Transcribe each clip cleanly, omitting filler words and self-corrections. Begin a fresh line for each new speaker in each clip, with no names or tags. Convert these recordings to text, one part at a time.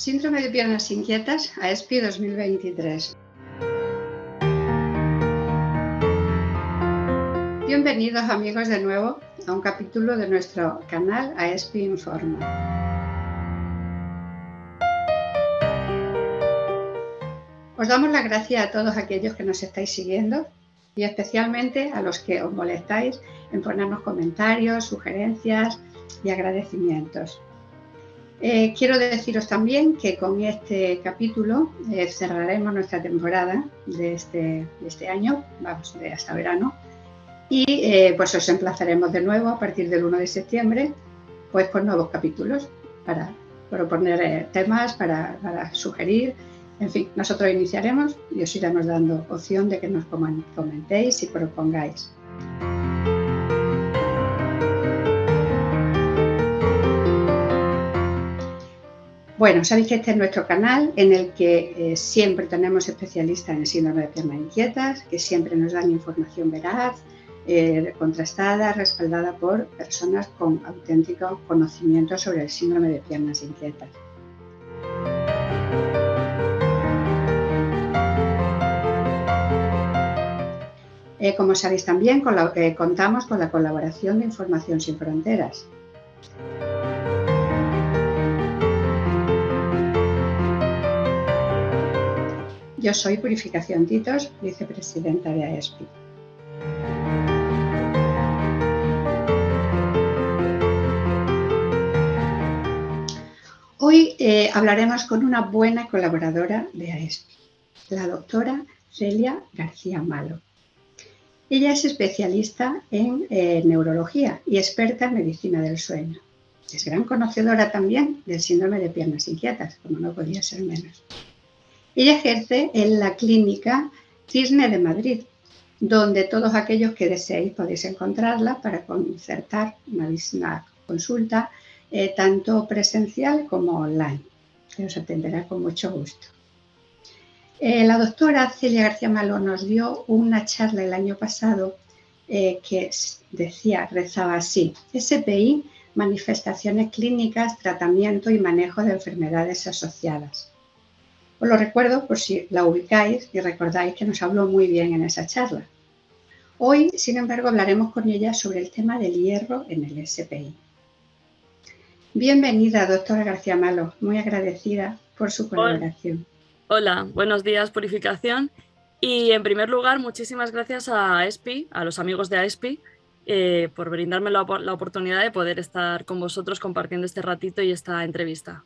Síndrome de piernas inquietas, AESPI 2023. Bienvenidos amigos de nuevo a un capítulo de nuestro canal AESPI Informa. Os damos las gracias a todos aquellos que nos estáis siguiendo y especialmente a los que os molestáis en ponernos comentarios, sugerencias y agradecimientos. Quiero deciros también que con este capítulo cerraremos nuestra temporada de este año, vamos, de hasta verano, y pues os emplazaremos de nuevo a partir del 1 de septiembre pues con nuevos capítulos para proponer temas, para sugerir. En fin, nosotros iniciaremos y os iremos dando opción de que nos comentéis y propongáis. Bueno, sabéis que este es nuestro canal en el que siempre tenemos especialistas en síndrome de piernas inquietas, que siempre nos dan información veraz, contrastada, respaldada por personas con auténtico conocimiento sobre el síndrome de piernas inquietas. Como sabéis también, contamos con la colaboración de Información Sin Fronteras. Yo soy Purificación Titos, vicepresidenta de AESPI. Hoy hablaremos con una buena colaboradora de AESPI, la doctora Celia García Malo. Ella es especialista en neurología y experta en medicina del sueño. Es gran conocedora también del síndrome de piernas inquietas, como no podía ser menos. Ella ejerce en la clínica Cisne de Madrid, donde todos aquellos que deseéis podéis encontrarla para concertar una consulta tanto presencial como online, que os atenderá con mucho gusto. La doctora Celia García Malo nos dio una charla el año pasado que rezaba así: SPI, manifestaciones clínicas, tratamiento y manejo de enfermedades asociadas. Os lo recuerdo por si la ubicáis y recordáis que nos habló muy bien en esa charla. Hoy, sin embargo, hablaremos con ella sobre el tema del hierro en el SPI. Bienvenida, doctora García Malo, muy agradecida por su colaboración.
Hola, buenos días, Purificación. Y en primer lugar, muchísimas gracias a AESPI, a los amigos de AESPI, por brindarme la oportunidad de poder estar con vosotros compartiendo este ratito y esta entrevista.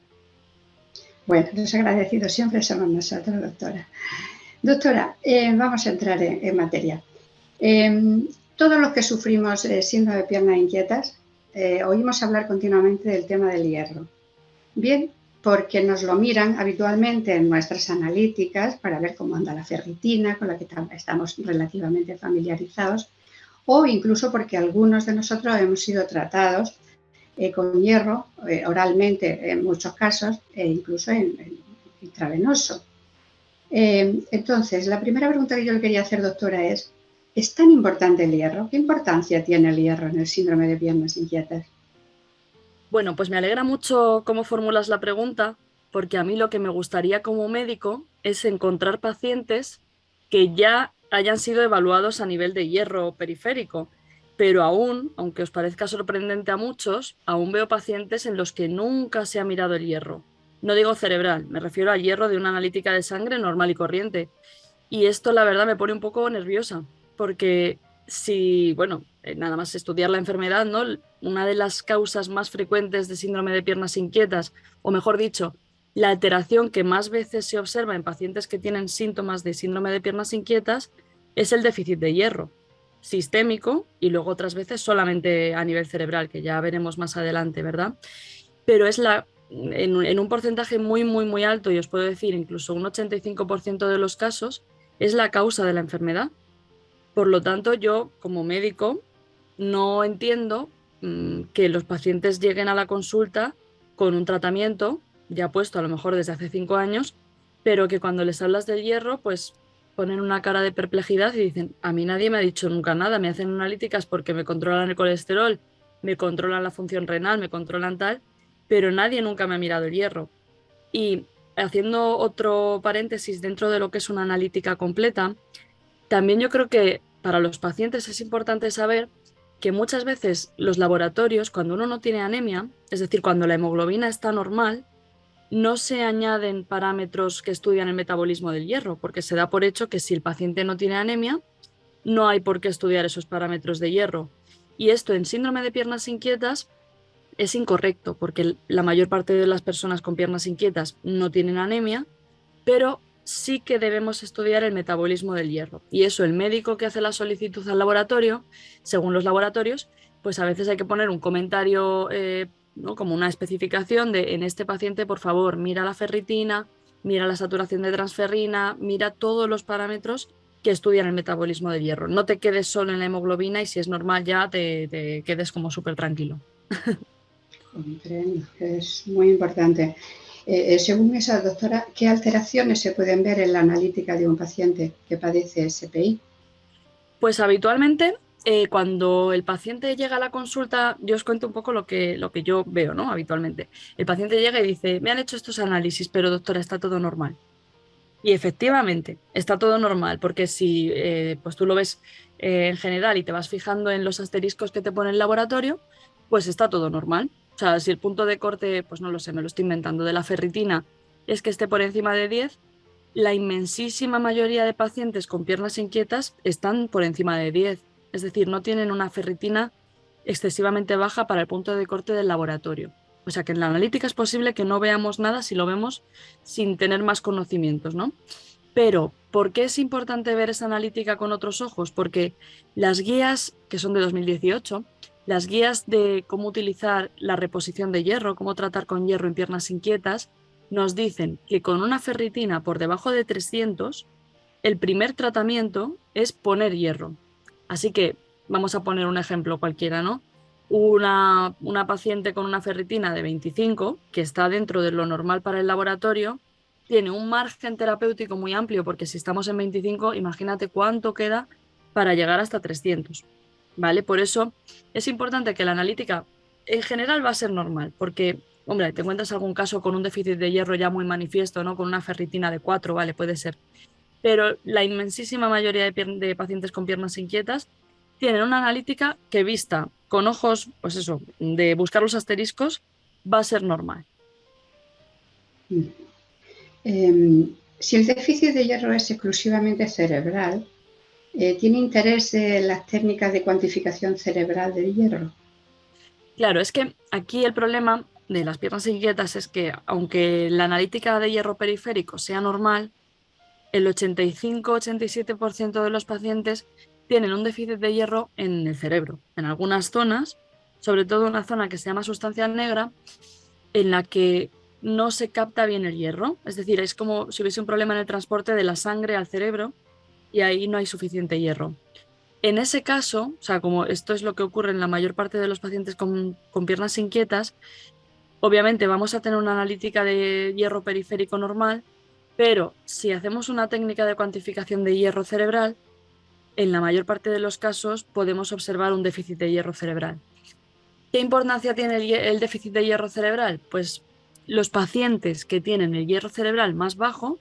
Bueno, los agradecidos siempre somos nosotros, doctora. Doctora, vamos a entrar en materia. Todos los que sufrimos síndrome de piernas inquietas oímos hablar continuamente del tema del hierro. Bien, porque nos lo miran habitualmente en nuestras analíticas para ver cómo anda la ferritina, con la que estamos relativamente familiarizados, o incluso porque algunos de nosotros hemos sido tratados con hierro oralmente en muchos casos e incluso en intravenoso. Entonces, la primera pregunta que yo le quería hacer, doctora, ¿es tan importante el hierro? ¿Qué importancia tiene el hierro en el síndrome de piernas inquietas?
Bueno, pues me alegra mucho cómo formulas la pregunta, porque a mí lo que me gustaría como médico es encontrar pacientes que ya hayan sido evaluados a nivel de hierro periférico, pero aún, aunque os parezca sorprendente a muchos, aún veo pacientes en los que nunca se ha mirado el hierro. No digo cerebral, me refiero al hierro de una analítica de sangre normal y corriente. Y esto la verdad me pone un poco nerviosa, porque si, bueno, nada más estudiar la enfermedad, ¿no? Una de las causas más frecuentes de síndrome de piernas inquietas, o mejor dicho, la alteración que más veces se observa en pacientes que tienen síntomas de síndrome de piernas inquietas, es el déficit de hierro sistémico y luego otras veces solamente a nivel cerebral, que ya veremos más adelante, ¿verdad? Pero es en un porcentaje muy, muy, muy alto, y os puedo decir incluso un 85% de los casos, es la causa de la enfermedad. Por lo tanto, yo como médico no entiendo que los pacientes lleguen a la consulta con un tratamiento ya puesto a lo mejor desde hace 5 años, pero que cuando les hablas del hierro, pues ponen una cara de perplejidad y dicen: a mí nadie me ha dicho nunca nada, me hacen analíticas porque me controlan el colesterol, me controlan la función renal, me controlan tal, pero nadie nunca me ha mirado el hierro. Y haciendo otro paréntesis dentro de lo que es una analítica completa, también yo creo que para los pacientes es importante saber que muchas veces los laboratorios, cuando uno no tiene anemia, es decir, cuando la hemoglobina está normal, no se añaden parámetros que estudian el metabolismo del hierro, porque se da por hecho que si el paciente no tiene anemia, no hay por qué estudiar esos parámetros de hierro. Y esto en síndrome de piernas inquietas es incorrecto, porque la mayor parte de las personas con piernas inquietas no tienen anemia, pero sí que debemos estudiar el metabolismo del hierro. Y eso el médico que hace la solicitud al laboratorio, según los laboratorios, pues a veces hay que poner un comentario, ¿no? Como una especificación de en este paciente, por favor, mira la ferritina, mira la saturación de transferrina, mira todos los parámetros que estudian el metabolismo del hierro. No te quedes solo en la hemoglobina y si es normal ya te quedes como súper tranquilo.
Comprendo, es muy importante. Según esa doctora, ¿qué alteraciones se pueden ver en la analítica de un paciente que padece SPI?
Pues habitualmente, cuando el paciente llega a la consulta, yo os cuento un poco lo que yo veo, ¿no? Habitualmente. El paciente llega y dice, me han hecho estos análisis, pero doctora, está todo normal. Y efectivamente, está todo normal, porque si pues tú lo ves en general y te vas fijando en los asteriscos que te pone el laboratorio, pues está todo normal. O sea, si el punto de corte, pues no lo sé, me lo estoy inventando, de la ferritina es que esté por encima de 10, la inmensísima mayoría de pacientes con piernas inquietas están por encima de 10. Es decir, no tienen una ferritina excesivamente baja para el punto de corte del laboratorio. O sea que en la analítica es posible que no veamos nada si lo vemos sin tener más conocimientos, ¿no? Pero, ¿por qué es importante ver esa analítica con otros ojos? Porque las guías, que son de 2018, las guías de cómo utilizar la reposición de hierro, cómo tratar con hierro en piernas inquietas, nos dicen que con una ferritina por debajo de 300, el primer tratamiento es poner hierro. Así que vamos a poner un ejemplo cualquiera, ¿no? Una paciente con una ferritina de 25, que está dentro de lo normal para el laboratorio, tiene un margen terapéutico muy amplio, porque si estamos en 25, imagínate cuánto queda para llegar hasta 300, ¿vale? Por eso es importante que la analítica en general va a ser normal, porque, hombre, te encuentras algún caso con un déficit de hierro ya muy manifiesto, ¿no? Con una ferritina de 4, ¿vale? Puede ser. Pero la inmensísima mayoría de pacientes con piernas inquietas tienen una analítica que vista con ojos, pues eso, de buscar los asteriscos, va a ser normal.
Si el déficit de hierro es exclusivamente cerebral, ¿tiene interés en las técnicas de cuantificación cerebral del hierro?
Claro, es que aquí el problema de las piernas inquietas es que, aunque la analítica de hierro periférico sea normal, el 85-87% de los pacientes tienen un déficit de hierro en el cerebro, en algunas zonas, sobre todo una zona que se llama sustancia negra, en la que no se capta bien el hierro. Es decir, es como si hubiese un problema en el transporte de la sangre al cerebro y ahí no hay suficiente hierro. En ese caso, o sea, como esto es lo que ocurre en la mayor parte de los pacientes con piernas inquietas, obviamente vamos a tener una analítica de hierro periférico normal, pero si hacemos una técnica de cuantificación de hierro cerebral, en la mayor parte de los casos podemos observar un déficit de hierro cerebral. ¿Qué importancia tiene el déficit de hierro cerebral? Pues los pacientes que tienen el hierro cerebral más bajo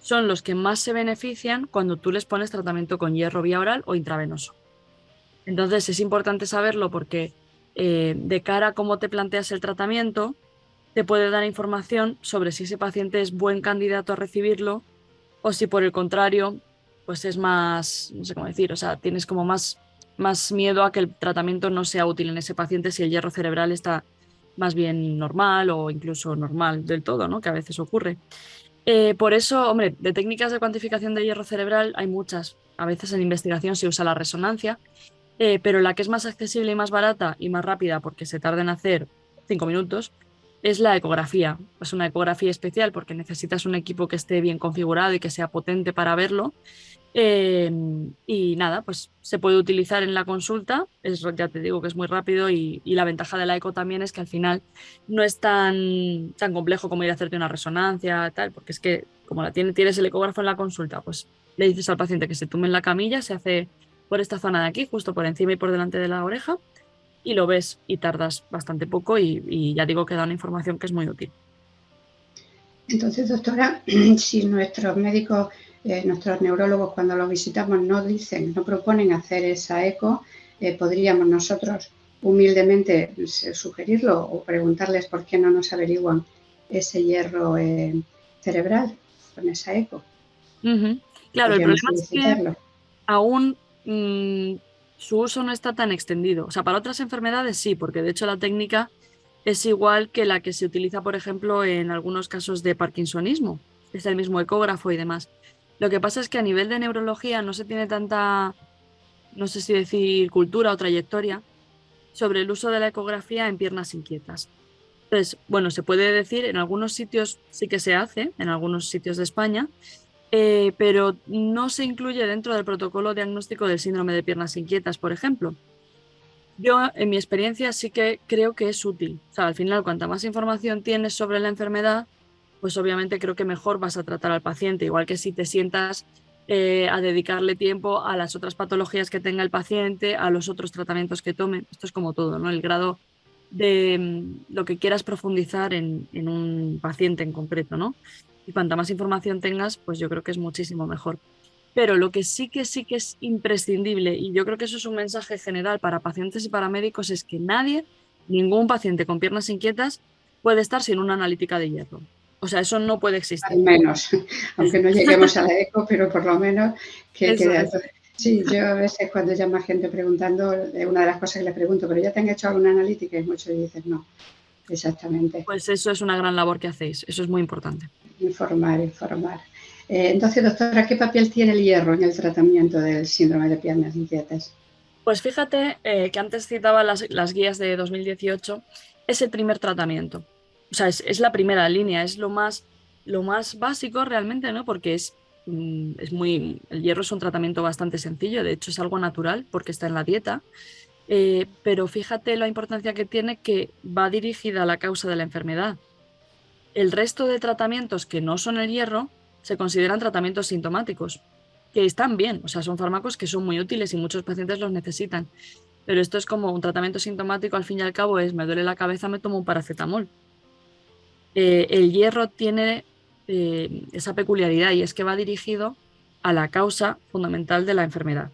son los que más se benefician cuando tú les pones tratamiento con hierro vía oral o intravenoso. Entonces es importante saberlo porque de cara a cómo te planteas el tratamiento, te puede dar información sobre si ese paciente es buen candidato a recibirlo o si por el contrario, pues es más, no sé cómo decir, o sea, tienes como más miedo a que el tratamiento no sea útil en ese paciente si el hierro cerebral está más bien normal o incluso normal del todo, ¿no? Que a veces ocurre. Por eso, hombre, de técnicas de cuantificación de hierro cerebral hay muchas. A veces en investigación se usa la resonancia, pero la que es más accesible y más barata y más rápida porque se tarda en hacer 5 minutos es la ecografía. Es una ecografía especial porque necesitas un equipo que esté bien configurado y que sea potente para verlo. Eh, y nada, pues se puede utilizar en la consulta. Ya te digo que es muy rápido y la ventaja de la eco también es que al final no es tan complejo como ir a hacerte una resonancia, tal, porque es que como tienes el ecógrafo en la consulta, pues le dices al paciente que se tumbe en la camilla, se hace por esta zona de aquí, justo por encima y por delante de la oreja, y lo ves y tardas bastante poco y ya digo que da una información que es muy útil.
Entonces, doctora, si nuestros médicos, nuestros neurólogos, cuando los visitamos, no proponen hacer esa eco, podríamos nosotros humildemente sugerirlo o preguntarles por qué no nos averiguan ese hierro cerebral con esa eco.
Claro, el
Podríamos
problema es que
solicitarlo.
aún su uso no está tan extendido. O sea, para otras enfermedades sí, porque de hecho la técnica es igual que la que se utiliza, por ejemplo, en algunos casos de parkinsonismo. Es el mismo ecógrafo y demás. Lo que pasa es que a nivel de neurología no se tiene tanta, no sé si decir cultura o trayectoria sobre el uso de la ecografía en piernas inquietas. Entonces, bueno, se puede decir, en algunos sitios sí que se hace, en algunos sitios de España, pero no se incluye dentro del protocolo diagnóstico del síndrome de piernas inquietas, por ejemplo. Yo, en mi experiencia, sí que creo que es útil. O sea, al final, cuanta más información tienes sobre la enfermedad, pues obviamente creo que mejor vas a tratar al paciente, igual que si te sientas a dedicarle tiempo a las otras patologías que tenga el paciente, a los otros tratamientos que tome. Esto es como todo, ¿no? El grado de lo que quieras profundizar en un paciente en concreto, ¿no? Y cuanta más información tengas, pues yo creo que es muchísimo mejor. Pero lo que sí que es imprescindible, y yo creo que eso es un mensaje general para pacientes y para médicos, es que nadie, ningún paciente con piernas inquietas, puede estar sin una analítica de hierro. O sea, eso no puede
Al
existir.
menos,
Sí.
aunque no lleguemos a la eco, pero por lo menos
Eso es.
sí, yo a veces cuando llama gente preguntando, una de las cosas que les pregunto, ¿pero ya te han hecho alguna analítica? Y muchos dicen no, exactamente,
Pues eso es una gran labor que hacéis. Eso es muy importante.
informar. Entonces, doctora, ¿qué papel tiene el hierro en el tratamiento del síndrome de piernas inquietas?
Pues fíjate que antes citaba las guías de 2018, es el primer tratamiento. O sea, es la primera línea, es lo más básico realmente, ¿no? Porque es muy, el hierro es un tratamiento bastante sencillo, de hecho es algo natural porque está en la dieta, pero fíjate la importancia que tiene que va dirigida a la causa de la enfermedad. El resto de tratamientos que no son el hierro se consideran tratamientos sintomáticos, que están bien, o sea, son fármacos que son muy útiles y muchos pacientes los necesitan. Pero esto es como un tratamiento sintomático, al fin y al cabo es, me duele la cabeza, me tomo un paracetamol. El hierro tiene esa peculiaridad y es que va dirigido a la causa fundamental de la enfermedad.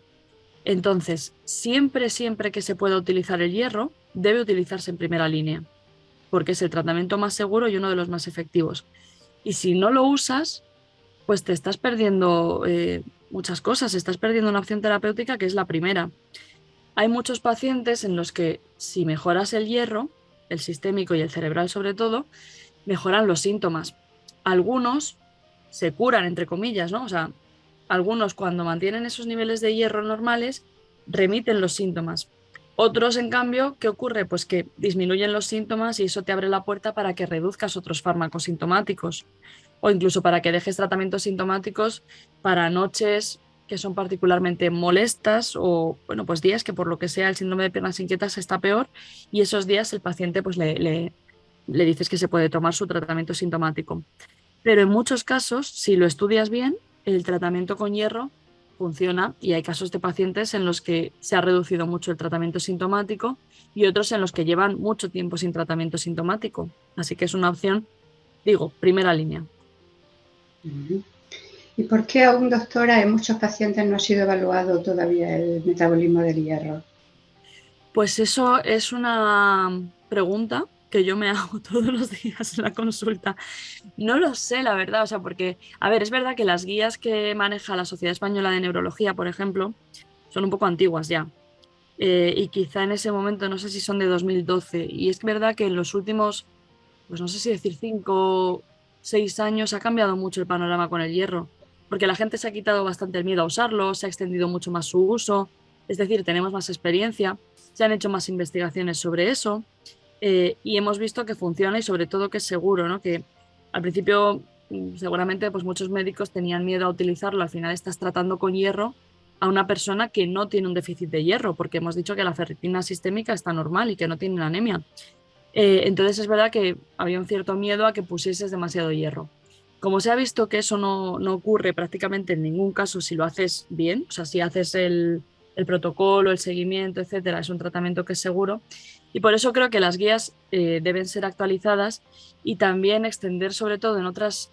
Entonces, siempre que se pueda utilizar el hierro, debe utilizarse en primera línea, porque es el tratamiento más seguro y uno de los más efectivos. Y si no lo usas, pues te estás perdiendo muchas cosas, estás perdiendo una opción terapéutica que es la primera. Hay muchos pacientes en los que si mejoras el hierro, el sistémico y el cerebral sobre todo, mejoran los síntomas. Algunos se curan, entre comillas, ¿no? O sea, algunos cuando mantienen esos niveles de hierro normales, remiten los síntomas. Otros, en cambio, ¿qué ocurre? Pues que disminuyen los síntomas y eso te abre la puerta para que reduzcas otros fármacos sintomáticos o incluso para que dejes tratamientos sintomáticos para noches que son particularmente molestas o, bueno, pues días que por lo que sea el síndrome de piernas inquietas está peor y esos días el paciente pues le dices que se puede tomar su tratamiento sintomático. Pero en muchos casos, si lo estudias bien, el tratamiento con hierro funciona y hay casos de pacientes en los que se ha reducido mucho el tratamiento sintomático y otros en los que llevan mucho tiempo sin tratamiento sintomático. Así que es una opción, digo, primera línea.
¿Y por qué aún, doctora, en muchos pacientes no ha sido evaluado todavía el metabolismo del hierro?
Pues eso es una pregunta que yo me hago todos los días en la consulta. No lo sé, la verdad, o sea, porque, a ver, es verdad que las guías que maneja la Sociedad Española de Neurología, por ejemplo, son un poco antiguas ya. Y quizá en ese momento, no sé si son de 2012, y es verdad que en los últimos, pues no sé si decir 5, 6 años, ha cambiado mucho el panorama con el hierro, porque la gente se ha quitado bastante el miedo a usarlo, se ha extendido mucho más su uso, es decir, tenemos más experiencia, se han hecho más investigaciones sobre eso y hemos visto que funciona y sobre todo que es seguro, ¿no? Que al principio seguramente pues muchos médicos tenían miedo a utilizarlo, al final estás tratando con hierro a una persona que no tiene un déficit de hierro, porque hemos dicho que la ferritina sistémica está normal y que no tiene anemia. Entonces es verdad que había un cierto miedo a que pusieses demasiado hierro. Como se ha visto que eso no ocurre prácticamente en ningún caso si lo haces bien, o sea, si haces el protocolo, el seguimiento, etcétera, es un tratamiento que es seguro. Y por eso creo que las guías deben ser actualizadas y también extender, sobre todo en otras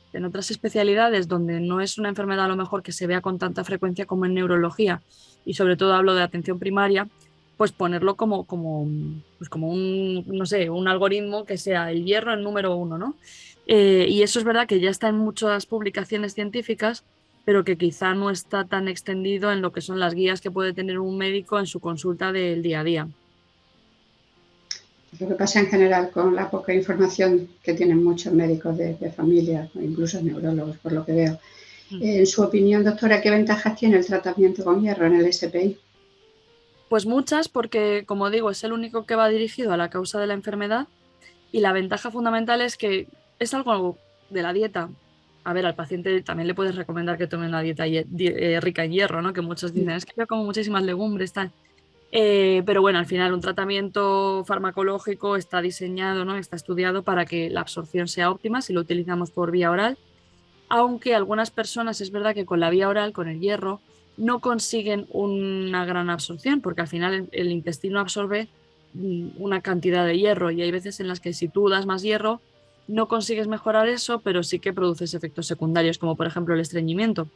especialidades donde no es una enfermedad a lo mejor que se vea con tanta frecuencia como en neurología, y sobre todo hablo de atención primaria, pues ponerlo pues como un, no sé, un algoritmo que sea el hierro el número uno, ¿no? Y eso es verdad que ya está en muchas publicaciones científicas, pero que quizá no está tan extendido en lo que son las guías que puede tener un médico en su consulta del día a día.
Lo que pasa en general con la poca información que tienen muchos médicos de familia, incluso neurólogos, por lo que veo. En su opinión, doctora, ¿qué ventajas tiene el tratamiento con hierro en el SPI?
Pues muchas, porque como digo, es el único que va dirigido a la causa de la enfermedad y la ventaja fundamental es que es algo de la dieta. A ver, al paciente también le puedes recomendar que tome una dieta rica en hierro, ¿no? Que muchos dicen, es que yo como muchísimas legumbres, tal. Pero bueno, al final un tratamiento farmacológico está diseñado, ¿no? Está estudiado para que la absorción sea óptima si lo utilizamos por vía oral, aunque algunas personas es verdad que con la vía oral, con el hierro, no consiguen una gran absorción, porque al final el intestino absorbe una cantidad de hierro y hay veces en las que si tú das más hierro, no consigues mejorar eso, pero sí que produces efectos secundarios, como por ejemplo el estreñimiento.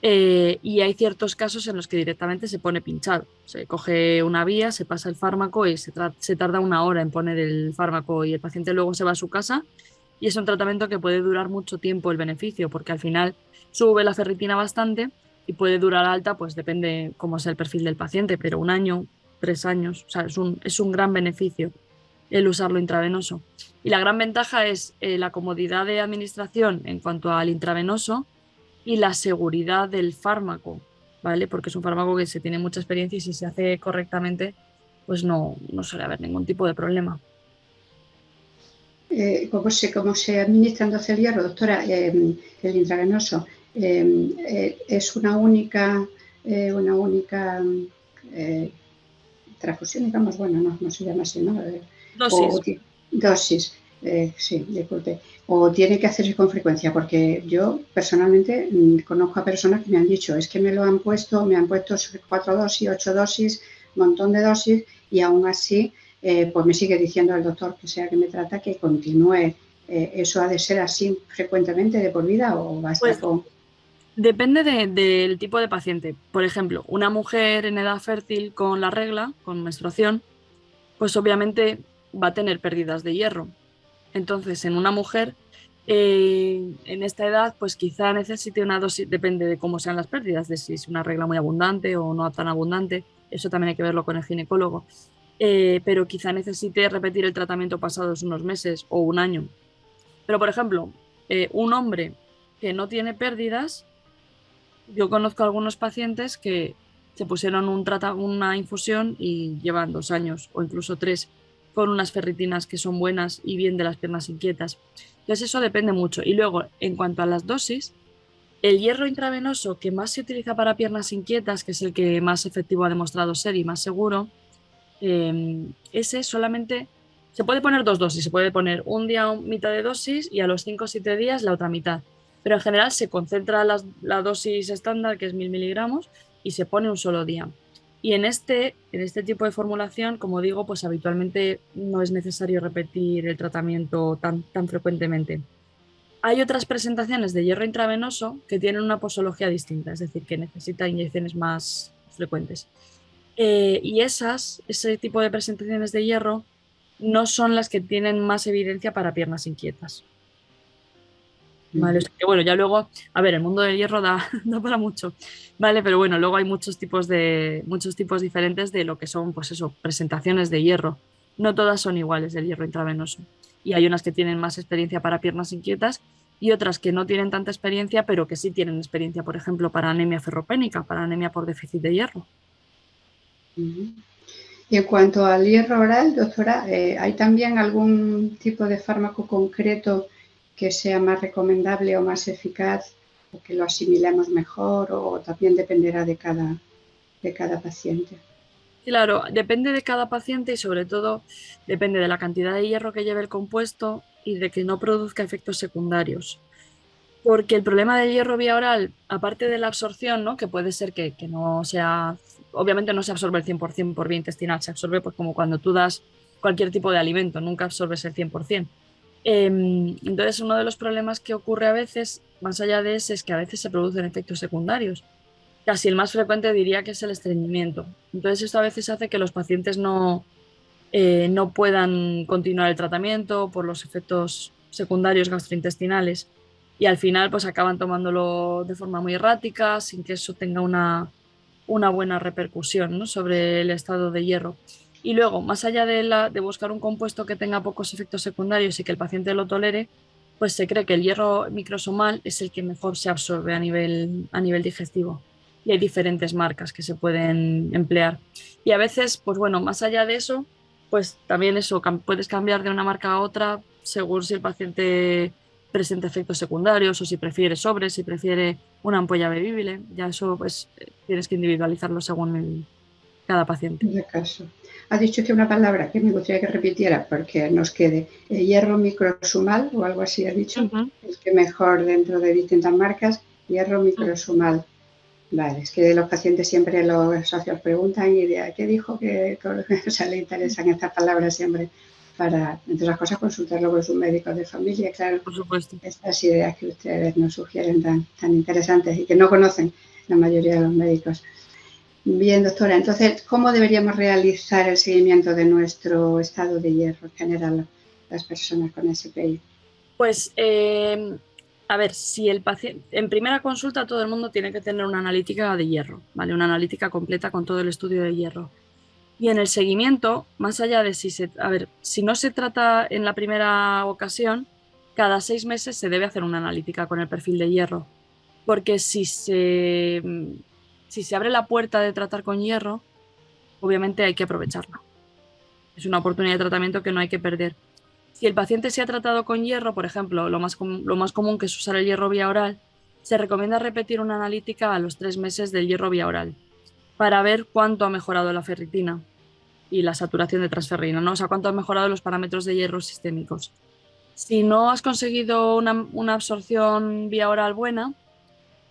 Y hay ciertos casos en los que directamente se pone pinchado. Se coge una vía, se pasa el fármaco y se tarda una hora en poner el fármaco y el paciente luego se va a su casa y es un tratamiento que puede durar mucho tiempo el beneficio, porque al final sube la ferritina bastante y puede durar alta, pues depende cómo sea el perfil del paciente, pero un año, 3 años, o sea, es un gran beneficio el usarlo intravenoso. Y la gran ventaja es la comodidad de administración en cuanto al intravenoso y la seguridad del fármaco, ¿vale? Porque es un fármaco que se tiene mucha experiencia y si se hace correctamente, pues no suele haber ningún tipo de problema.
¿Cómo se administra entonces el hierro, doctora? El intravenoso. ¿Es una única transfusión, digamos? Bueno, no se llama así, ¿no? O,
Dosis.
dosis, sí, disculpe. O tiene que hacerse con frecuencia, porque yo personalmente conozco a personas que me han dicho, es que me han puesto 4 dosis, 8 dosis, un montón de dosis, y aún así pues me sigue diciendo el doctor que sea que me trata que continúe. ¿Eso ha de ser así frecuentemente de por vida o basta
Pues
con...?
depende del tipo de paciente. Por ejemplo, una mujer en edad fértil con la regla, con menstruación, pues obviamente va a tener pérdidas de hierro. Entonces, en una mujer en esta edad, pues quizá necesite una dosis, depende de cómo sean las pérdidas, de si es una regla muy abundante o no tan abundante. Eso también hay que verlo con el ginecólogo. Pero quizá necesite repetir el tratamiento pasados unos meses o un año. Pero, por ejemplo, un hombre que no tiene pérdidas, yo conozco algunos pacientes que se pusieron una infusión y llevan 2 años o incluso 3 con unas ferritinas que son buenas y bien de las piernas inquietas. Entonces eso depende mucho. Y luego, en cuanto a las dosis, el hierro intravenoso que más se utiliza para piernas inquietas, que es el que más efectivo ha demostrado ser y más seguro, ese solamente se puede poner dos dosis. Se puede poner un día mitad de dosis y a los 5 o 7 días la otra mitad, pero en general se concentra la dosis estándar, que es 1000 miligramos, y se pone un solo día. Y en este tipo de formulación, como digo, pues habitualmente no es necesario repetir el tratamiento tan frecuentemente. Hay otras presentaciones de hierro intravenoso que tienen una posología distinta, es decir, que necesitan inyecciones más frecuentes. Y ese tipo de presentaciones de hierro no son las que tienen más evidencia para piernas inquietas. ¿Vale? O sea que, bueno, ya luego, a ver, el mundo del hierro da, da para mucho, ¿vale? Pero bueno, luego hay muchos tipos diferentes de lo que son, pues eso, presentaciones de hierro. No todas son iguales del hierro intravenoso. Y hay unas que tienen más experiencia para piernas inquietas y otras que no tienen tanta experiencia, pero que sí tienen experiencia, por ejemplo, para anemia ferropénica, para anemia por déficit de hierro.
Y en cuanto al hierro oral, doctora, ¿hay también algún tipo de fármaco concreto que sea más recomendable o más eficaz o que lo asimilemos mejor o también dependerá de cada paciente?
Claro, depende de cada paciente y sobre todo depende de la cantidad de hierro que lleve el compuesto y de que no produzca efectos secundarios. Porque el problema del hierro vía oral, aparte de la absorción, ¿no? Que puede ser que no sea obviamente no se absorbe el 100% por vía intestinal, se absorbe pues como cuando tú das cualquier tipo de alimento, nunca absorbes el 100%. Entonces, uno de los problemas que ocurre a veces, más allá de ese, es que a veces se producen efectos secundarios. Casi el más frecuente diría que es el estreñimiento. Entonces, esto a veces hace que los pacientes no puedan continuar el tratamiento por los efectos secundarios gastrointestinales y al final pues acaban tomándolo de forma muy errática sin que eso tenga una buena repercusión, ¿no?, sobre el estado de hierro. Y luego, más allá de buscar un compuesto que tenga pocos efectos secundarios y que el paciente lo tolere, pues se cree que el hierro microsomal es el que mejor se absorbe a nivel digestivo. Y hay diferentes marcas que se pueden emplear. Y a veces, pues bueno, más allá de eso, pues también eso, puedes cambiar de una marca a otra según si el paciente presenta efectos secundarios o si prefiere sobres, si prefiere una ampolla bebible. Ya eso pues tienes que individualizarlo según cada paciente.
En el caso. Ha dicho que una palabra que me gustaría que repitiera porque nos quede, el hierro microsumal o algo así ha dicho,
Ujú.
es que mejor dentro de distintas marcas, hierro microsumal. Vale, es que los pacientes siempre los socios preguntan y de qué dijo que o sea, le interesan estas palabras siempre para, entre otras cosas, consultarlo con sus médicos de familia, claro,
Por supuesto.
estas ideas que ustedes nos sugieren tan interesantes y que no conocen la mayoría de los médicos. Bien, doctora, entonces, ¿cómo deberíamos realizar el seguimiento de nuestro estado de hierro en general, las personas con SPI?
Pues, a ver, si el paciente, en primera consulta todo el mundo tiene que tener una analítica de hierro, ¿vale? Una analítica completa con todo el estudio de hierro. Y en el seguimiento, más allá de a ver, si no se trata en la primera ocasión, cada 6 meses se debe hacer una analítica con el perfil de hierro, porque si se abre la puerta de tratar con hierro, obviamente hay que aprovecharla. Es una oportunidad de tratamiento que no hay que perder. Si el paciente se ha tratado con hierro, por ejemplo, lo más común que es usar el hierro vía oral, se recomienda repetir una analítica a los 3 meses del hierro vía oral para ver cuánto ha mejorado la ferritina y la saturación de transferrina, ¿no? O sea, cuánto han mejorado los parámetros de hierro sistémicos. Si no has conseguido una absorción vía oral buena,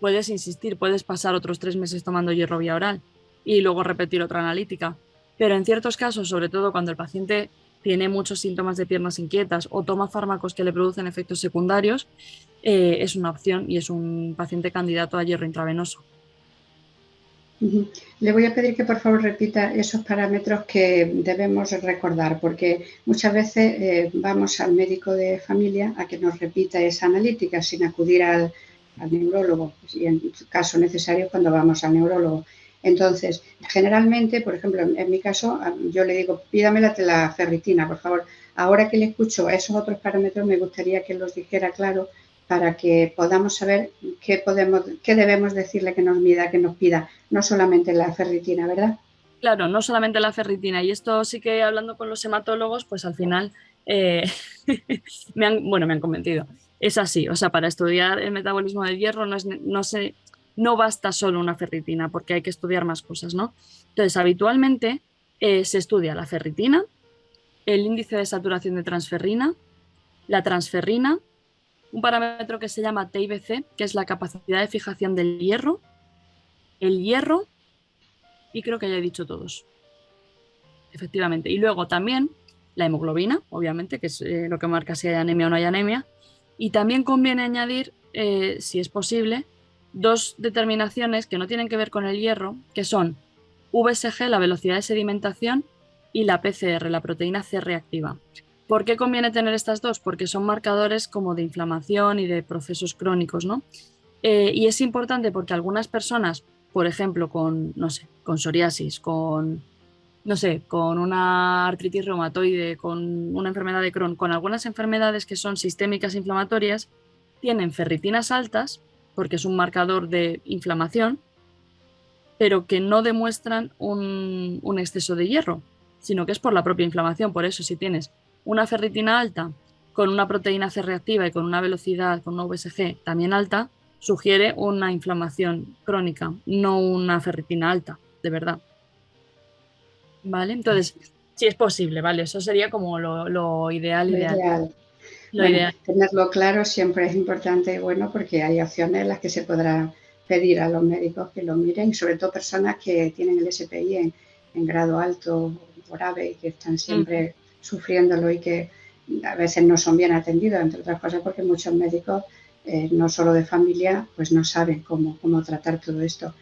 puedes insistir, puedes pasar otros 3 meses tomando hierro vía oral y luego repetir otra analítica. Pero en ciertos casos, sobre todo cuando el paciente tiene muchos síntomas de piernas inquietas o toma fármacos que le producen efectos secundarios, es una opción y es un paciente candidato a hierro intravenoso.
Le voy a pedir que por favor repita esos parámetros que debemos recordar, porque muchas veces vamos al médico de familia a que nos repita esa analítica sin acudir al neurólogo, y en caso necesario cuando vamos al neurólogo. Entonces, generalmente, por ejemplo, en mi caso, yo le digo, pídame la ferritina, por favor. Ahora que le escucho esos otros parámetros, me gustaría que los dijera claro para que podamos saber qué debemos decirle que nos mida, que nos pida, no solamente la ferritina, ¿verdad?
Claro, no solamente la ferritina, y esto sí que hablando con los hematólogos, pues al final eh, me han convencido. Es así, o sea, para estudiar el metabolismo del hierro no basta solo una ferritina, porque hay que estudiar más cosas, ¿no? Entonces, habitualmente se estudia la ferritina, el índice de saturación de transferrina, la transferrina, un parámetro que se llama TIBC, que es la capacidad de fijación del hierro, el hierro, y creo que ya he dicho todos. Efectivamente. Y luego también la hemoglobina, obviamente, que es lo que marca si hay anemia o no hay anemia. Y también conviene añadir, si es posible, dos determinaciones que no tienen que ver con el hierro, que son VSG, la velocidad de sedimentación, y la PCR, la proteína C reactiva. ¿Por qué conviene tener estas dos? Porque son marcadores como de inflamación y de procesos crónicos, ¿no? Y es importante porque algunas personas, por ejemplo, con, no sé, con psoriasis, con no sé, con una artritis reumatoide, con una enfermedad de Crohn, con algunas enfermedades que son sistémicas inflamatorias, tienen ferritinas altas, porque es un marcador de inflamación, pero que no demuestran un exceso de hierro, sino que es por la propia inflamación. Por eso, si tienes una ferritina alta, con una proteína C reactiva y con una velocidad, con una VSG también alta, sugiere una inflamación crónica, no una ferritina alta, de verdad. ¿Vale? Entonces, sí es posible, ¿vale? Eso sería como lo ideal,
Lo
ideal.
ideal.
Lo
Bueno,
ideal.
tenerlo claro siempre es importante y bueno porque hay opciones en las que se podrá pedir a los médicos que lo miren, y sobre todo personas que tienen el SPI en grado alto o grave y que están siempre sufriéndolo y que a veces no son bien atendidos, entre otras cosas porque muchos médicos, no solo de familia, pues no saben cómo tratar todo esto.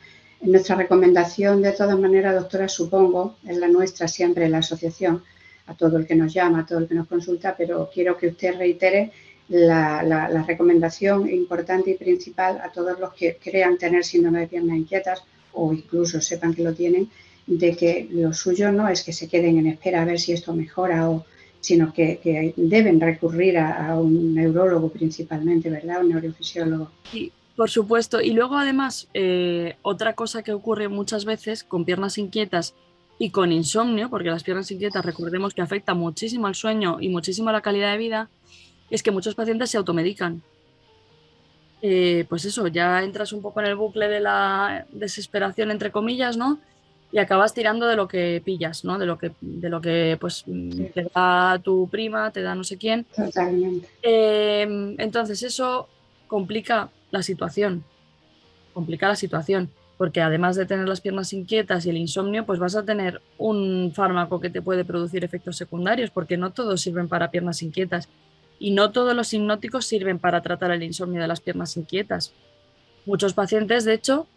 Nuestra recomendación, de todas maneras, doctora, supongo, es la nuestra siempre en la asociación, a todo el que nos llama, a todo el que nos consulta, pero quiero que usted reitere la recomendación importante y principal a todos los que crean tener síndrome de piernas inquietas o incluso sepan que lo tienen, de que lo suyo no es que se queden en espera a ver si esto mejora, sino que deben recurrir a un neurólogo principalmente, ¿verdad? Un neurofisiólogo.
Sí, por supuesto. Y luego además, otra cosa que ocurre muchas veces con piernas inquietas y con insomnio, porque las piernas inquietas recordemos que afecta muchísimo al sueño y muchísimo a la calidad de vida, es que muchos pacientes se automedican. Pues eso, ya entras un poco en el bucle de la desesperación, entre comillas, ¿no? Y acabas tirando de lo que pillas, ¿no? De lo que pues
Sí,
te da tu prima, te da no sé quién.
totalmente.
Entonces eso complica la situación, porque además de tener las piernas inquietas y el insomnio, pues vas a tener un fármaco que te puede producir efectos secundarios, porque no todos sirven para piernas inquietas y no todos los hipnóticos sirven para tratar el insomnio de las piernas inquietas. Muchos pacientes, de hecho,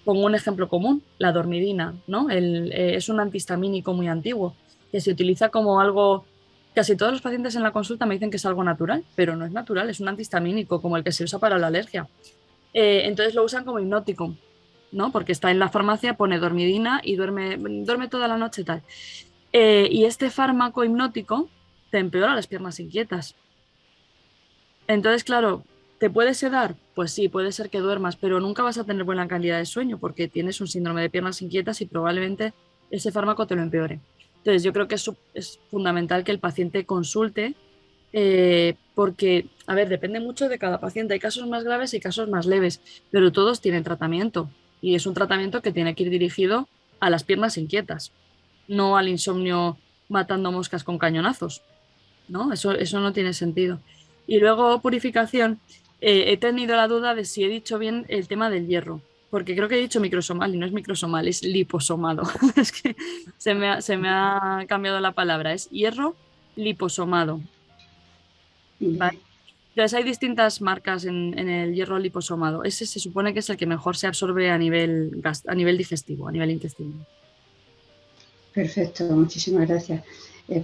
pongo un ejemplo común, la dormidina, ¿no? Es un antihistamínico muy antiguo que se utiliza como algo. Casi todos los pacientes en la consulta me dicen que es algo natural, pero no es natural, es un antihistamínico como el que se usa para la alergia. Entonces lo usan como hipnótico, ¿no? Porque está en la farmacia, pone dormidina y duerme toda la noche tal. Y este fármaco hipnótico te empeora las piernas inquietas. Entonces, claro, ¿te puede sedar? Pues sí, puede ser que duermas, pero nunca vas a tener buena calidad de sueño porque tienes un síndrome de piernas inquietas y probablemente ese fármaco te lo empeore. Entonces, yo creo que es fundamental que el paciente consulte porque, a ver, depende mucho de cada paciente. Hay casos más graves y casos más leves, pero todos tienen tratamiento y es un tratamiento que tiene que ir dirigido a las piernas inquietas, no al insomnio matando moscas con cañonazos, ¿no? Eso no tiene sentido. Y luego, purificación, he tenido la duda de si he dicho bien el tema del hierro, porque creo que he dicho microsomal y no es microsomal, es liposomado. Es que se me ha cambiado la palabra, es hierro liposomado. ¿Vale?
Bien.
Entonces hay distintas marcas en el hierro liposomado. Ese se supone que es el que mejor se absorbe a nivel digestivo, a nivel intestinal.
Perfecto, muchísimas gracias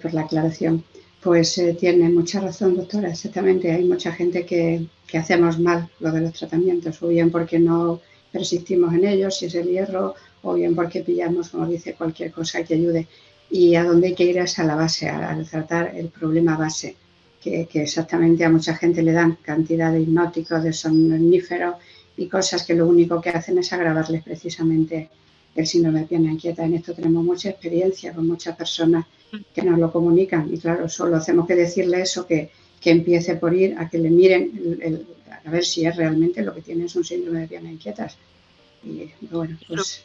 por la aclaración. Pues tiene mucha razón, doctora, exactamente. Hay mucha gente que hacemos mal lo de los tratamientos, o bien porque no persistimos en ellos, si es el hierro, o bien porque pillamos, como dice, cualquier cosa que ayude. Y a donde hay que ir es a la base, a tratar el problema base, que exactamente a mucha gente le dan cantidad de hipnóticos, de somníferos y cosas que lo único que hacen es agravarles precisamente el síndrome de pierna inquieta. En esto tenemos mucha experiencia con muchas personas que nos lo comunican y claro, solo hacemos que decirle eso, que empiece por ir a que le miren a ver si es realmente lo que tiene es un síndrome de pierna inquietas. Y bueno, pues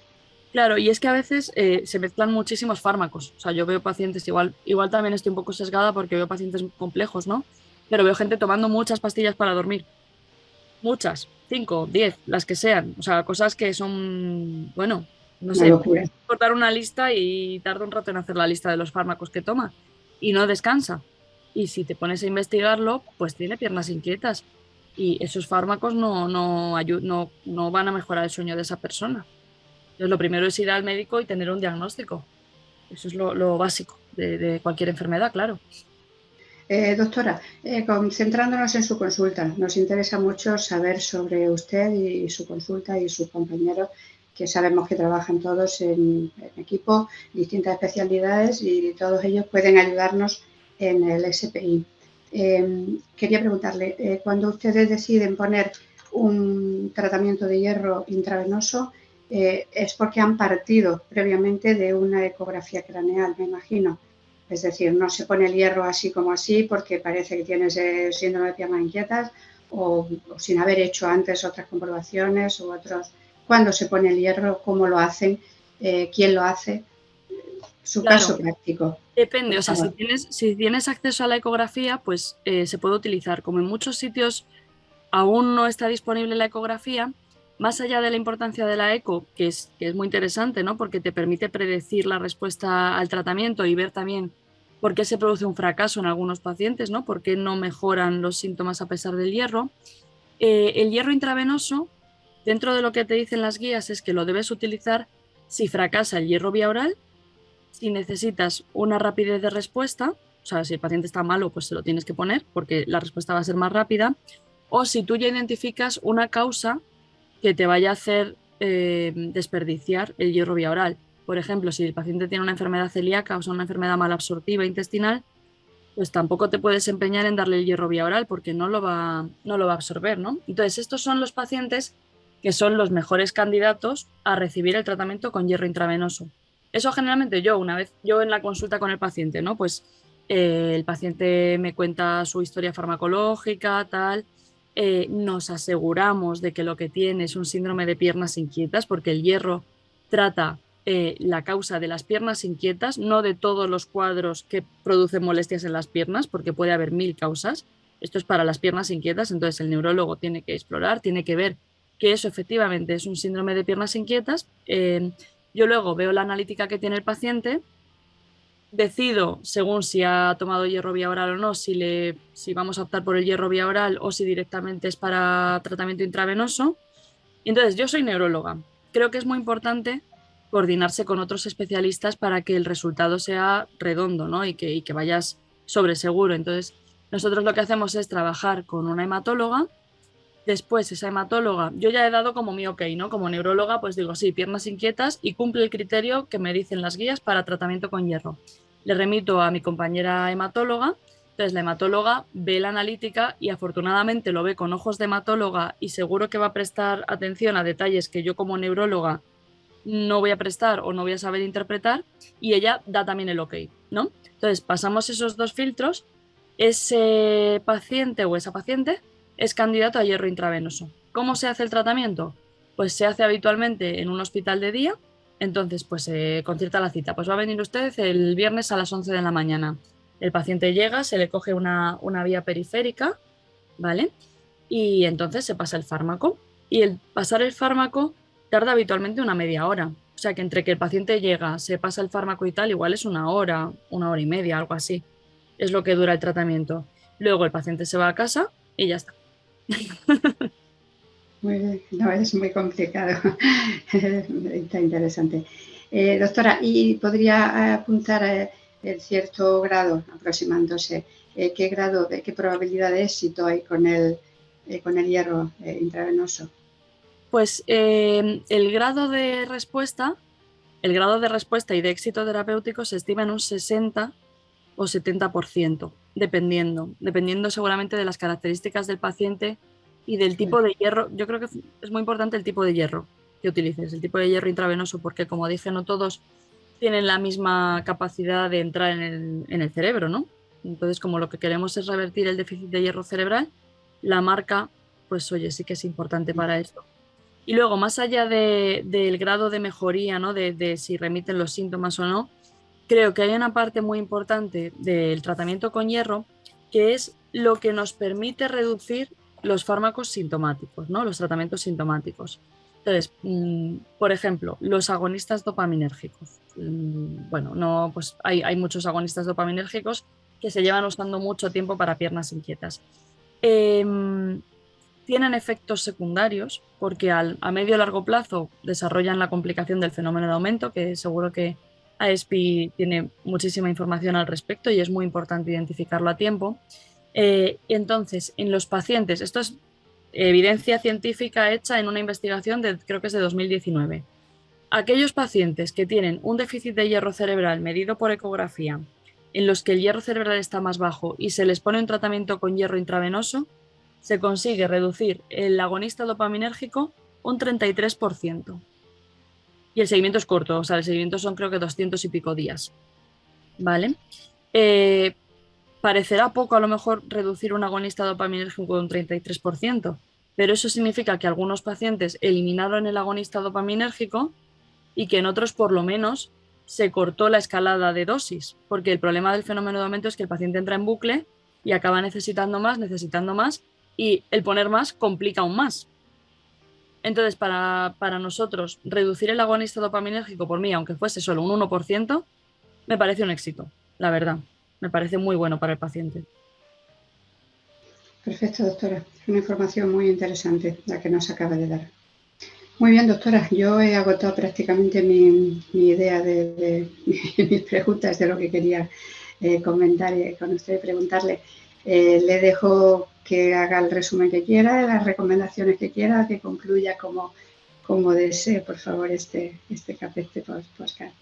Claro, y es que a veces se mezclan muchísimos fármacos. O sea, yo veo pacientes, igual también estoy un poco sesgada porque veo pacientes complejos, ¿no? Pero veo gente tomando muchas pastillas para dormir. Muchas, 5, 10, las que sean. O sea, cosas que son, bueno, no
una
sé,
locura.
cortar una lista y tarda un rato en hacer la lista de los fármacos que toma y no descansa. Y si te pones a investigarlo, pues tiene piernas inquietas. Y esos fármacos no van a mejorar el sueño de esa persona. Entonces, lo primero es ir al médico y tener un diagnóstico. Eso es lo básico de cualquier enfermedad, claro.
Doctora, concentrándonos en su consulta, nos interesa mucho saber sobre usted y su consulta y sus compañeros, que sabemos que trabajan todos en equipo, distintas especialidades y todos ellos pueden ayudarnos en el SPI. Quería preguntarle, cuando ustedes deciden poner un tratamiento de hierro intravenoso, es porque han partido previamente de una ecografía craneal, me imagino. Es decir, no se pone el hierro así como así porque parece que tienes síndrome de piernas inquietas o sin haber hecho antes otras comprobaciones u otros. ¿Cuándo se pone el hierro? ¿Cómo lo hacen? ¿Quién lo hace? Su
Claro,
caso práctico,
depende.
por
O sea, si
favor.
tienes, si tienes acceso a la ecografía, pues se puede utilizar. Como en muchos sitios aún no está disponible la ecografía, más allá de la importancia de la eco, que es muy interesante, ¿no? Porque te permite predecir la respuesta al tratamiento y ver también por qué se produce un fracaso en algunos pacientes, ¿no? Por qué no mejoran los síntomas a pesar del hierro. El hierro intravenoso, dentro de lo que te dicen las guías, es que lo debes utilizar si fracasa el hierro vía oral, si necesitas una rapidez de respuesta, o sea, si el paciente está malo, pues se lo tienes que poner porque la respuesta va a ser más rápida, o si tú ya identificas una causa que te vaya a hacer desperdiciar el hierro vía oral. Por ejemplo, si el paciente tiene una enfermedad celíaca o sea, una enfermedad malabsortiva intestinal, pues tampoco te puedes empeñar en darle el hierro vía oral porque no lo va a absorber, ¿no? Entonces, estos son los pacientes que son los mejores candidatos a recibir el tratamiento con hierro intravenoso. Eso generalmente yo en la consulta con el paciente, ¿no? Pues el paciente me cuenta su historia farmacológica, tal. Nos aseguramos de que lo que tiene es un síndrome de piernas inquietas porque el hierro trata la causa de las piernas inquietas, no de todos los cuadros que producen molestias en las piernas, porque puede haber 1000 causas. Esto es para las piernas inquietas, entonces el neurólogo tiene que explorar, tiene que ver que eso efectivamente es un síndrome de piernas inquietas. Yo luego veo la analítica que tiene el paciente, decido, según si ha tomado hierro vía oral o no, si vamos a optar por el hierro vía oral o si directamente es para tratamiento intravenoso. Entonces, yo soy neuróloga. Creo que es muy importante coordinarse con otros especialistas para que el resultado sea redondo, ¿no? Y que vayas sobre seguro. Entonces, nosotros lo que hacemos es trabajar con una hematóloga. Después, esa hematóloga, yo ya he dado como mi ok, ¿no? Como neuróloga, pues digo, sí, piernas inquietas y cumple el criterio que me dicen las guías para tratamiento con hierro. Le remito a mi compañera hematóloga. Entonces, la hematóloga ve la analítica y afortunadamente lo ve con ojos de hematóloga y seguro que va a prestar atención a detalles que yo como neuróloga no voy a prestar o no voy a saber interpretar y ella da también el ok, ¿no? Entonces, pasamos esos dos filtros, ese paciente o esa paciente es candidato a hierro intravenoso. ¿Cómo se hace el tratamiento? Pues se hace habitualmente en un hospital de día, entonces pues se concierta la cita. Pues va a venir usted el viernes a las 11 de la mañana. El paciente llega, se le coge una vía periférica, ¿vale? Y entonces se pasa el fármaco. Y el pasar el fármaco tarda habitualmente una media hora. O sea que entre que el paciente llega, se pasa el fármaco y tal, igual es una hora y media, algo así. Es lo que dura el tratamiento. Luego el paciente se va a casa y ya está.
Muy bien, no es muy complicado. Está interesante. Doctora, ¿y podría apuntar el cierto grado, aproximándose, qué grado, qué probabilidad de éxito hay con el hierro intravenoso?
Pues el grado de respuesta y de éxito terapéutico se estima en un 60 o 70%, dependiendo seguramente de las características del paciente y del tipo de hierro. Yo creo que es muy importante el tipo de hierro que utilices, el tipo de hierro intravenoso, porque como dije, no todos tienen la misma capacidad de entrar en el cerebro, ¿no? Entonces, como lo que queremos es revertir el déficit de hierro cerebral, la marca, pues oye, sí que es importante para esto. Y luego, más allá del grado de mejoría, ¿no? De si remiten los síntomas o no, creo que hay una parte muy importante del tratamiento con hierro que es lo que nos permite reducir los fármacos sintomáticos, ¿no? Los tratamientos sintomáticos. Entonces, por ejemplo, los agonistas dopaminérgicos. Bueno, no, pues hay muchos agonistas dopaminérgicos que se llevan usando mucho tiempo para piernas inquietas. Em, Tienen efectos secundarios porque a medio y largo plazo desarrollan la complicación del fenómeno de aumento, que seguro que AESPI tiene muchísima información al respecto y es muy importante identificarlo a tiempo. Entonces, en los pacientes, esto es evidencia científica hecha en una investigación creo que es de 2019. Aquellos pacientes que tienen un déficit de hierro cerebral medido por ecografía, en los que el hierro cerebral está más bajo y se les pone un tratamiento con hierro intravenoso, se consigue reducir el agonista dopaminérgico un 33%. Y el seguimiento es corto, o sea, el seguimiento son creo que 200 y pico días. ¿Vale? Eh, Parecerá poco a lo mejor reducir un agonista dopaminérgico un 33%, pero eso significa que algunos pacientes eliminaron el agonista dopaminérgico y que en otros por lo menos se cortó la escalada de dosis, porque el problema del fenómeno de aumento es que el paciente entra en bucle y acaba necesitando más, y el poner más complica aún más. Entonces, para nosotros, reducir el agonista dopaminérgico por mí, aunque fuese solo un 1%, me parece un éxito, la verdad. Me parece muy bueno para el paciente.
Perfecto, doctora. Una información muy interesante la que nos acaba de dar. Muy bien, doctora. Yo he agotado prácticamente mi idea de mis preguntas, de lo que quería comentar con usted y preguntarle. Le dejo que haga el resumen que quiera, las recomendaciones que quiera, que concluya como desee, por favor, este podcast.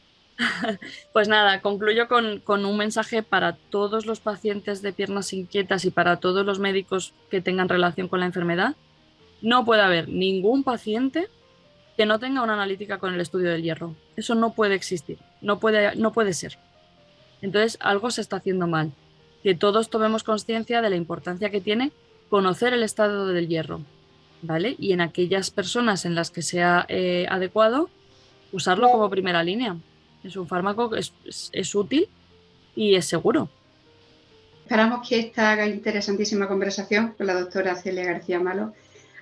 Pues nada, concluyo con un mensaje para todos los pacientes de piernas inquietas y para todos los médicos que tengan relación con la enfermedad. No puede haber ningún paciente que no tenga una analítica con el estudio del hierro. Eso no puede existir, no puede ser. Entonces, algo se está haciendo mal. Que todos tomemos conciencia de la importancia que tiene conocer el estado del hierro, ¿vale? Y en aquellas personas en las que sea adecuado, usarlo como primera línea. Es un fármaco que es útil y es seguro.
Esperamos que esta interesantísima conversación con la doctora Celia García Malo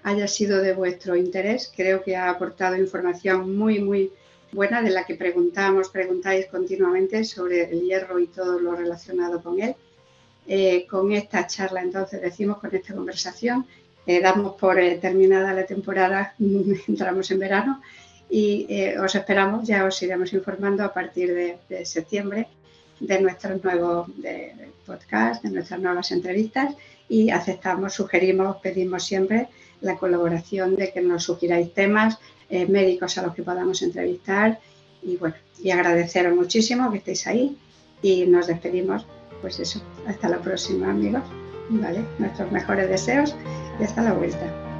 haya sido de vuestro interés. Creo que ha aportado información muy, muy buena, de la que preguntáis continuamente sobre el hierro y todo lo relacionado con él. Con esta charla, entonces, con esta conversación, damos por terminada la temporada, entramos en verano y os esperamos, ya os iremos informando a partir de septiembre de nuestros nuevos podcasts, de nuestras nuevas entrevistas, y sugerimos, pedimos siempre la colaboración de que nos sugiráis temas, médicos a los que podamos entrevistar, y bueno, y agradeceros muchísimo que estéis ahí, y nos despedimos, pues eso, hasta la próxima, amigos, ¿vale? Nuestros mejores deseos y hasta la vuelta.